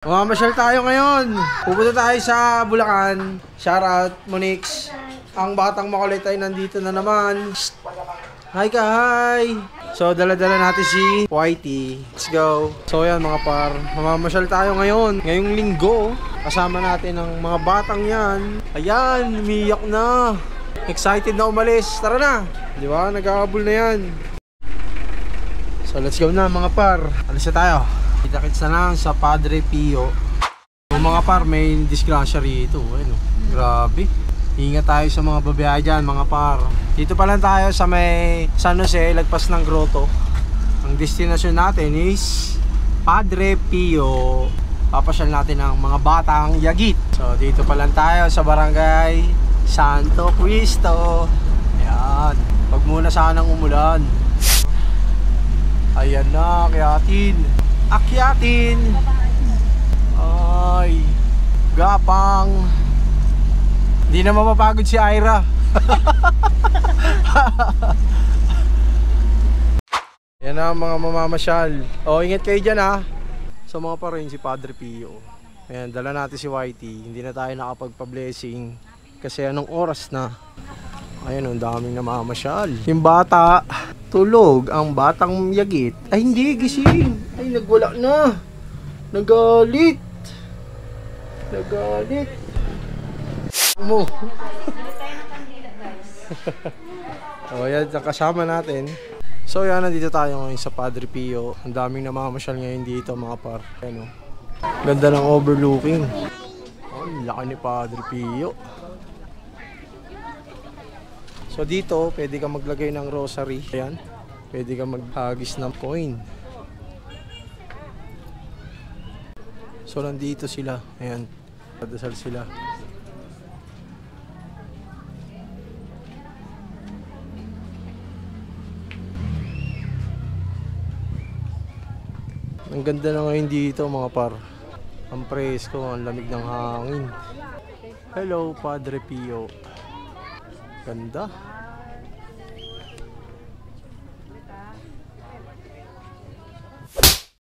Mamamasyal tayo ngayon. Pupunta tayo sa Bulacan. Shoutout, Monix. Ang batang makulit ay nandito na naman. Hi ka, hi! So, dala-dala natin si Whitey. Let's go. So, yan mga par. Mamamasyal tayo ngayon. Ngayong linggo. Kasama natin ang mga batang yan. Ayan, umiyak na. Excited na umalis. Tara na. Di ba? Nag-aabol na yan. So, let's go na mga par. Alis na tayo. Kita-kits na lang sa Padre Pio. So, mga par, may disgrasya rito. Ano, grabe. Ingat tayo sa mga babae dyan, mga par. Dito pa lang tayo sa may San Jose, lagpas ng grotto. Ang destinasyon natin is Padre Pio. Papasyal natin ang mga batang yagit. So, dito pa lang tayo sa barangay Santo Cristo. Ayan. Wag muna sanang umulan. Ayan na, akyatin. Ay, gapang. Hindi na mapapagod si Ira. Yan na mga mamamasyal. O, ingat kayo dyan ha. So mga pa rin si Padre Pio. Ayan, dala natin si Whitey. Hindi na tayo nakapagpa-blessing kasi anong oras na. Ayan, ang daming namamasyal. Yung bata tulog, ang batang yagit ay hindi gising. Ay, nagwala na. Nagalit mo. O yan, kasama natin. So yan, nandito tayo ngayon sa Padre Pio. Ang daming namamasyal ngayon dito mga par. Ano, ganda ng overlooking. Oh, laki ni Padre Pio. So dito, pwede ka maglagay ng rosary. Ayan, pwede ka maghagis ng coin. So nandito sila. Ayan, dadasal sila. Ang ganda na ngayon dito mga par. Ang presko, ang lamig ng hangin. Hello Padre Pio. Ganda.